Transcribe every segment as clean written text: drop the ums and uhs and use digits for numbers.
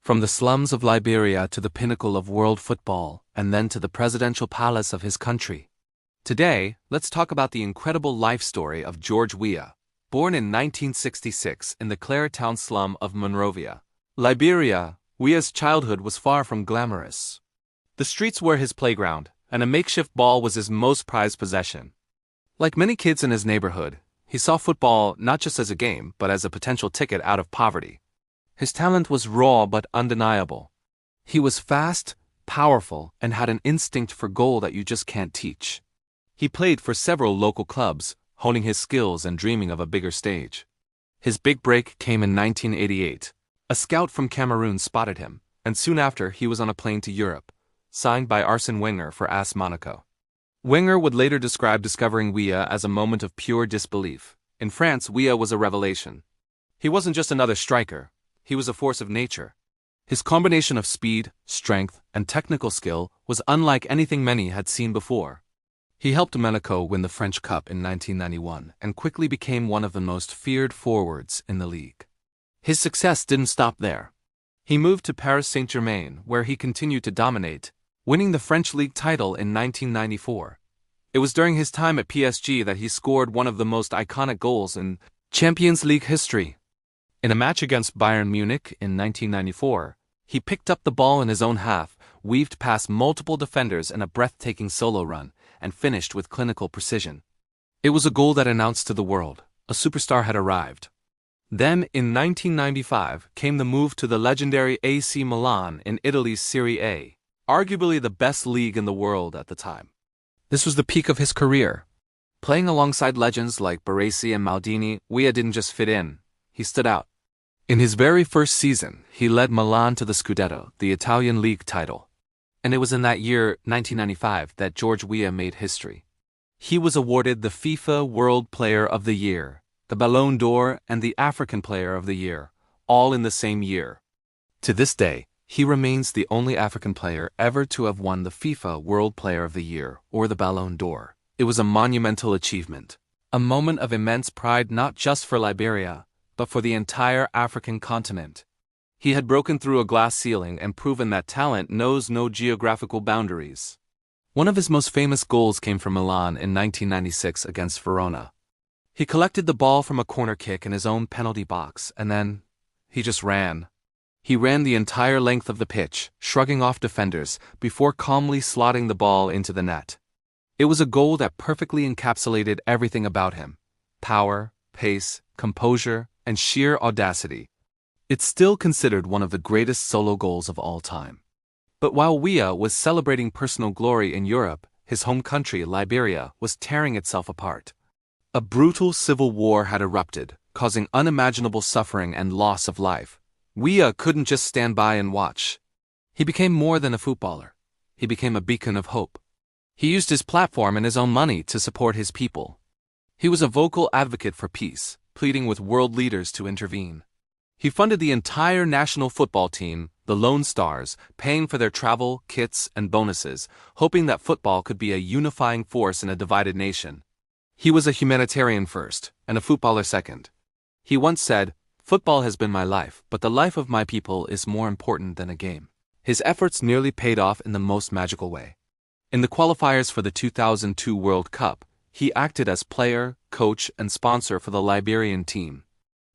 From the slums of Liberia to the pinnacle of world football, and then to the presidential palace of his country. Today, let's talk about the incredible life story of George Weah, born in 1966 in the Claretown slum of Monrovia, Liberia. Weah's childhood was far from glamorous. The streets were his playground, and a makeshift ball was his most prized possession. Like many kids in his neighborhood, he saw football not just as a game, but as a potential ticket out of poverty. His talent was raw but undeniable. He was fast, powerful, and had an instinct for goal that you just can't teach. He played for several local clubs, honing his skills and dreaming of a bigger stage. His big break came in 1988. A scout from Cameroon spotted him, and soon after he was on a plane to Europe, signed by Arsene Wenger for AS Monaco. Wenger would later describe discovering Weah as a moment of pure disbelief. In France, Weah was a revelation. He wasn't just another striker, he was a force of nature. His combination of speed, strength, and technical skill was unlike anything many had seen before. He helped Monaco win the French Cup in 1991 and quickly became one of the most feared forwards in the league. His success didn't stop there. He moved to Paris Saint-Germain, where he continued to dominate, winning the French league title in 1994. It was during his time at PSG that he scored one of the most iconic goals in Champions League history. In a match against Bayern Munich in 1994, he picked up the ball in his own half, weaved past multiple defenders in a breathtaking solo run, and finished with clinical precision. It was a goal that announced to the world, a superstar had arrived. Then, in 1995, came the move to the legendary AC Milan in Italy's Serie A, arguably the best league in the world at the time. This was the peak of his career. Playing alongside legends like Baresi and Maldini, Weah didn't just fit in, he stood out. In his very first season, he led Milan to the Scudetto, the Italian league title. And it was in that year, 1995, that George Weah made history. He was awarded the FIFA World Player of the Year, the Ballon d'Or, and the African Player of the Year, all in the same year. To this day, he remains the only African player ever to have won the FIFA World Player of the Year or the Ballon d'Or. It was a monumental achievement, a moment of immense pride not just for Liberia, but for the entire African continent. He had broken through a glass ceiling and proven that talent knows no geographical boundaries. One of his most famous goals came from Milan in 1996 against Verona. He collected the ball from a corner kick in his own penalty box, and then he just ran. He ran the entire length of the pitch, shrugging off defenders, before calmly slotting the ball into the net. It was a goal that perfectly encapsulated everything about him: power, pace, composure, and sheer audacity. It's still considered one of the greatest solo goals of all time. But while Weah was celebrating personal glory in Europe, his home country, Liberia, was tearing itself apart. A brutal civil war had erupted, causing unimaginable suffering and loss of life. Weah couldn't just stand by and watch. He became more than a footballer. He became a beacon of hope. He used his platform and his own money to support his people. He was a vocal advocate for peace, pleading with world leaders to intervene. He funded the entire national football team, the Lone Stars, paying for their travel, kits, and bonuses, hoping that football could be a unifying force in a divided nation. He was a humanitarian first, and a footballer second. He once said, "Football has been my life, but the life of my people is more important than a game." His efforts nearly paid off in the most magical way. In the qualifiers for the 2002 World Cup, he acted as player, coach, and sponsor for the Liberian team.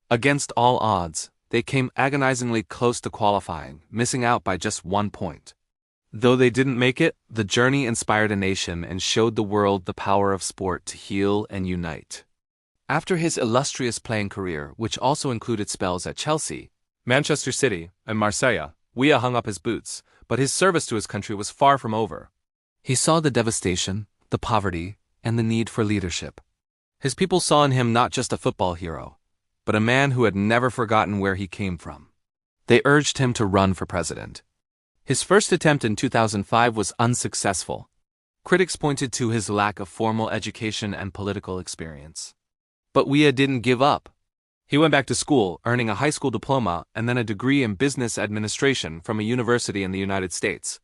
Against all odds, they came agonizingly close to qualifying, missing out by just 1 point. Though they didn't make it, the journey inspired a nation and showed the world the power of sport to heal and unite. After his illustrious playing career, which also included spells at Chelsea, Manchester City, and Marseille, Weah hung up his boots, but his service to his country was far from over. He saw the devastation, the poverty, and the need for leadership. His people saw in him not just a football hero, but a man who had never forgotten where he came from. They urged him to run for president. His first attempt in 2005 was unsuccessful. Critics pointed to his lack of formal education and political experience. But Weah didn't give up. He went back to school, earning a high school diploma and then a degree in business administration from a university in the United States.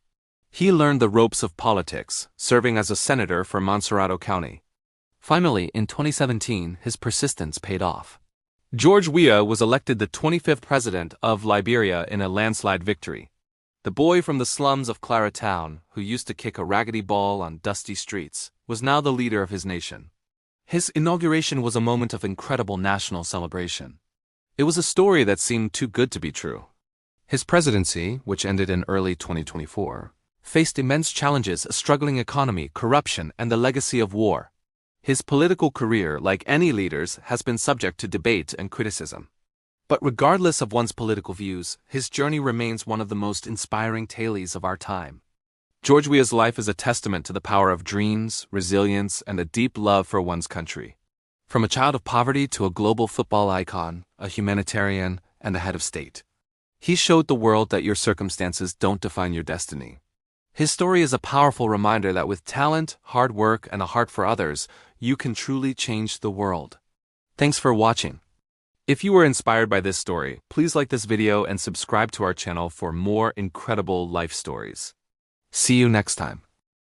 He learned the ropes of politics, serving as a senator for Montserrado County. Finally, in 2017, his persistence paid off. George Weah was elected the 25th president of Liberia in a landslide victory. The boy from the slums of Clara Town, who used to kick a raggedy ball on dusty streets, was now the leader of his nation. His inauguration was a moment of incredible national celebration. It was a story that seemed too good to be true. His presidency, which ended in early 2024, faced immense challenges: a struggling economy, corruption, and the legacy of war. His political career, like any leader's, has been subject to debate and criticism. But regardless of one's political views, his journey remains one of the most inspiring tales of our time. George Weah's life is a testament to the power of dreams, resilience, and a deep love for one's country. From a child of poverty to a global football icon, a humanitarian, and a head of state, he showed the world that your circumstances don't define your destiny. His story is a powerful reminder that with talent, hard work, and a heart for others, you can truly change the world. Thanks for watching. If you were inspired by this story, please like this video and subscribe to our channel for more incredible life stories. See you next time.